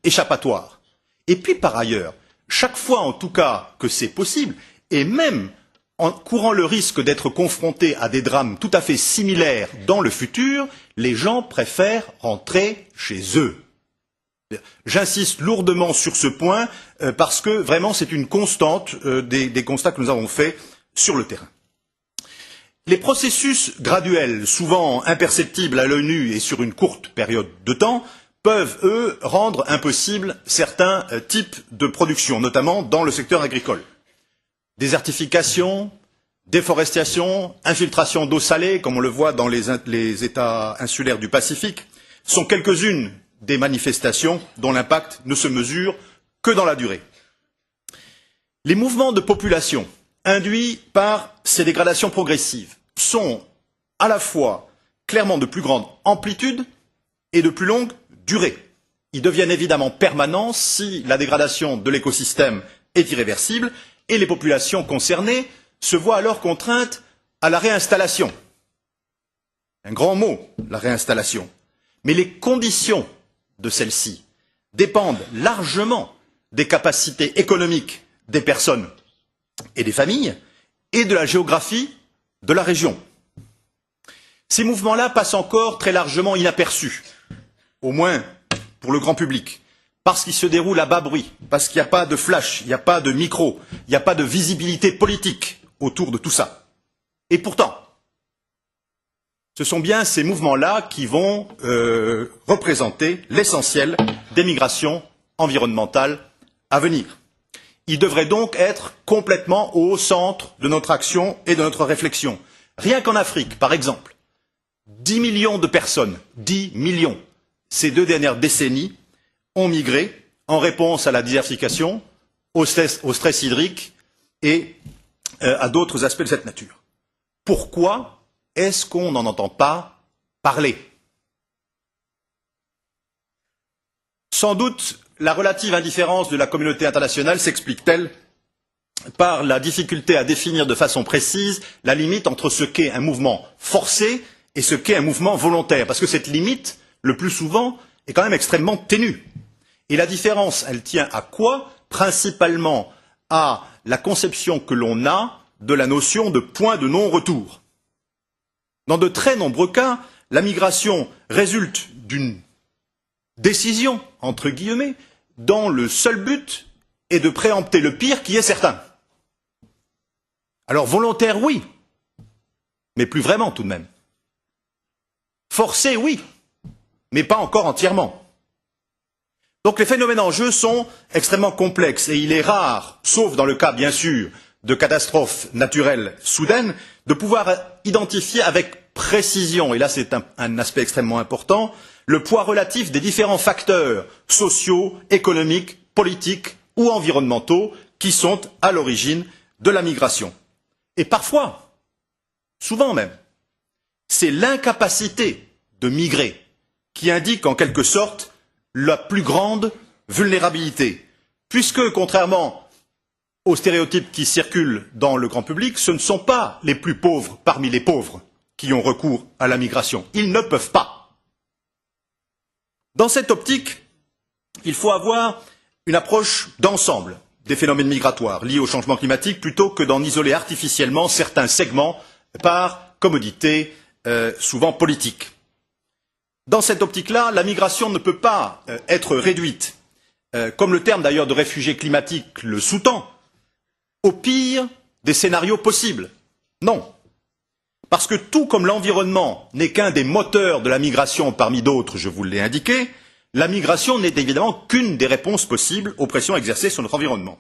échappatoire. Et puis par ailleurs, chaque fois en tout cas que c'est possible, et même en courant le risque d'être confrontés à des drames tout à fait similaires dans le futur, les gens préfèrent rentrer chez eux. J'insiste lourdement sur ce point parce que vraiment c'est une constante des constats que nous avons faits sur le terrain. Les processus graduels, souvent imperceptibles à l'œil nu et sur une courte période de temps, peuvent, eux, rendre impossible certains types de production, notamment dans le secteur agricole. Désertification, déforestation, infiltration d'eau salée, comme on le voit dans les États insulaires du Pacifique, sont quelques-unes des manifestations dont l'impact ne se mesure que dans la durée. Les mouvements de population induits par ces dégradations progressives sont à la fois clairement de plus grande amplitude et de plus longue durée. Ils deviennent évidemment permanents si la dégradation de l'écosystème est irréversible et les populations concernées se voient alors contraintes à la réinstallation. Un grand mot, la réinstallation. Mais les conditions de celle-ci dépendent largement des capacités économiques des personnes et des familles et de la géographie de la région. Ces mouvements-là passent encore très largement inaperçus, au moins pour le grand public, parce qu'ils se déroulent à bas bruit, parce qu'il n'y a pas de flash, il n'y a pas de micro, il n'y a pas de visibilité politique autour de tout ça. Et pourtant, ce sont bien ces mouvements-là qui vont représenter l'essentiel des migrations environnementales à venir. Ils devraient donc être complètement au centre de notre action et de notre réflexion. Rien qu'en Afrique, par exemple, 10 millions de personnes, 10 millions, ces 2 dernières décennies, ont migré en réponse à la désertification, au stress hydrique et à d'autres aspects de cette nature. Pourquoi est-ce qu'on n'en entend pas parler? Sans doute, la relative indifférence de la communauté internationale s'explique-t-elle par la difficulté à définir de façon précise la limite entre ce qu'est un mouvement forcé et ce qu'est un mouvement volontaire, parce que cette limite, le plus souvent, est quand même extrêmement ténue. Et la différence, elle tient à quoi? Principalement à la conception que l'on a de la notion de point de non-retour. Dans de très nombreux cas, la migration résulte d'une décision, entre guillemets, dont le seul but est de préempter le pire qui est certain. Alors volontaire, oui, mais plus vraiment tout de même. Forcé, oui, mais pas encore entièrement. Donc les phénomènes en jeu sont extrêmement complexes et il est rare, sauf dans le cas bien sûr de catastrophes naturelles soudaines, de pouvoir identifier avec précision, et là c'est un aspect extrêmement important, le poids relatif des différents facteurs sociaux, économiques, politiques ou environnementaux qui sont à l'origine de la migration. Et parfois, souvent même, c'est l'incapacité de migrer qui indique en quelque sorte la plus grande vulnérabilité, puisque contrairement aux stéréotypes qui circulent dans le grand public, ce ne sont pas les plus pauvres parmi les pauvres qui ont recours à la migration. Ils ne peuvent pas. Dans cette optique, il faut avoir une approche d'ensemble des phénomènes migratoires liés au changement climatique plutôt que d'en isoler artificiellement certains segments par commodité souvent politique. Dans cette optique-là, la migration ne peut pas être réduite, comme le terme d'ailleurs de réfugié climatique le sous-tend, au pire des scénarios possibles. Non. Parce que tout comme l'environnement n'est qu'un des moteurs de la migration parmi d'autres, je vous l'ai indiqué, la migration n'est évidemment qu'une des réponses possibles aux pressions exercées sur notre environnement.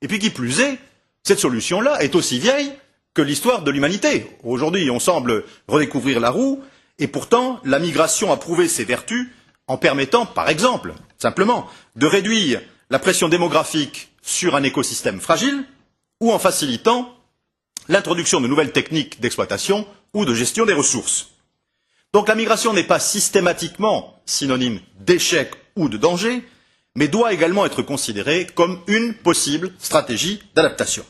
Et puis qui plus est, cette solution-là est aussi vieille que l'histoire de l'humanité. Aujourd'hui, on semble redécouvrir la roue, et pourtant, la migration a prouvé ses vertus en permettant, par exemple, simplement, de réduire la pression démographique sur un écosystème fragile, ou en facilitant l'introduction de nouvelles techniques d'exploitation ou de gestion des ressources. Donc la migration n'est pas systématiquement synonyme d'échec ou de danger, mais doit également être considérée comme une possible stratégie d'adaptation.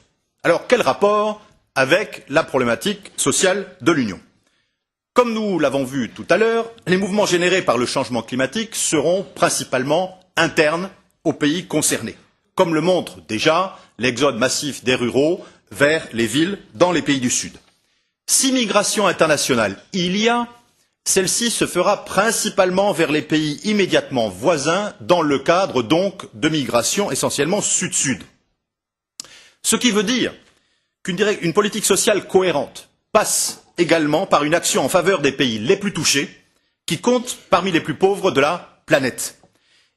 Alors quel rapport avec la problématique sociale de l'Union? Comme nous l'avons vu tout à l'heure, les mouvements générés par le changement climatique seront principalement internes aux pays concernés, comme le montre déjà l'exode massif des ruraux vers les villes dans les pays du Sud. Si migration internationale il y a, celle-ci se fera principalement vers les pays immédiatement voisins, dans le cadre donc de migration essentiellement sud-sud. Ce qui veut dire qu'une politique sociale cohérente passe également par une action en faveur des pays les plus touchés, qui comptent parmi les plus pauvres de la planète.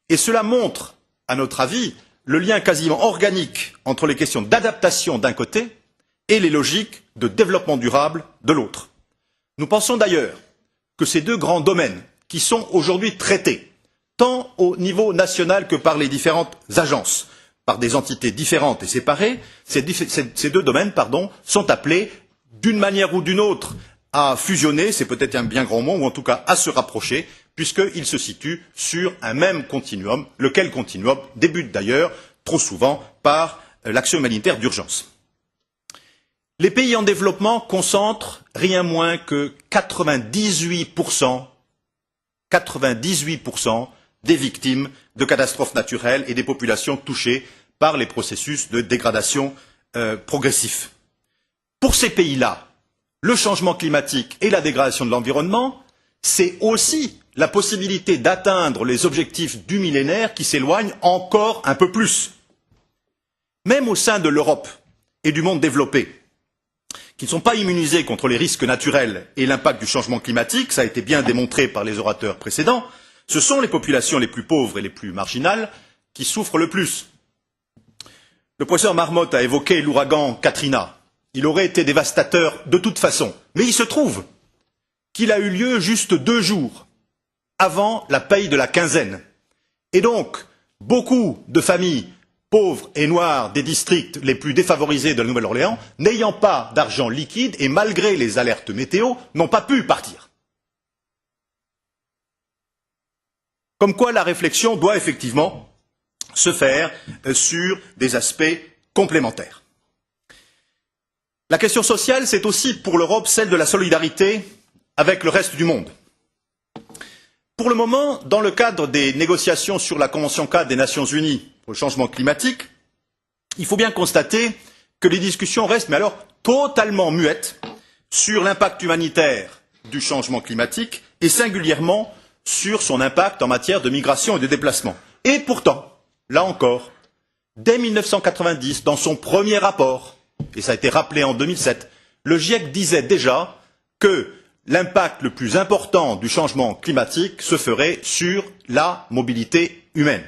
Et cela montre, à notre avis, le lien quasiment organique entre les questions d'adaptation d'un côté et les logiques de développement durable de l'autre. Nous pensons d'ailleurs que ces deux grands domaines, qui sont aujourd'hui traités, tant au niveau national que par les différentes agences, par des entités différentes et séparées, ces deux domaines sont appelés d'une manière ou d'une autre à fusionner, c'est peut-être un bien grand mot, ou en tout cas à se rapprocher, puisqu'ils se situent sur un même continuum, lequel continuum débute d'ailleurs trop souvent par l'action humanitaire d'urgence. Les pays en développement concentrent rien moins que 98% des victimes de catastrophes naturelles et des populations touchées par les processus de dégradation progressifs. Pour ces pays-là, le changement climatique et la dégradation de l'environnement, c'est aussi la possibilité d'atteindre les objectifs du millénaire qui s'éloignent encore un peu plus. Même au sein de l'Europe et du monde développé, qui ne sont pas immunisés contre les risques naturels et l'impact du changement climatique, ça a été bien démontré par les orateurs précédents, ce sont les populations les plus pauvres et les plus marginales qui souffrent le plus. Le professeur Marmotte a évoqué l'ouragan Katrina. Il aurait été dévastateur de toute façon. Mais il se trouve qu'il a eu lieu juste 2 jours avant la paye de la quinzaine. Et donc, beaucoup de familles pauvres et noires des districts les plus défavorisés de la Nouvelle-Orléans, n'ayant pas d'argent liquide et malgré les alertes météo, n'ont pas pu partir. Comme quoi la réflexion doit effectivement se faire sur des aspects complémentaires. La question sociale, c'est aussi pour l'Europe celle de la solidarité avec le reste du monde. Pour le moment, dans le cadre des négociations sur la Convention cadre des Nations Unies pour le changement climatique, il faut bien constater que les discussions restent, mais alors totalement muettes, sur l'impact humanitaire du changement climatique et singulièrement sur son impact en matière de migration et de déplacement. Et pourtant, là encore, dès 1990, dans son premier rapport, et ça a été rappelé en 2007, le GIEC disait déjà que l'impact le plus important du changement climatique se ferait sur la mobilité humaine.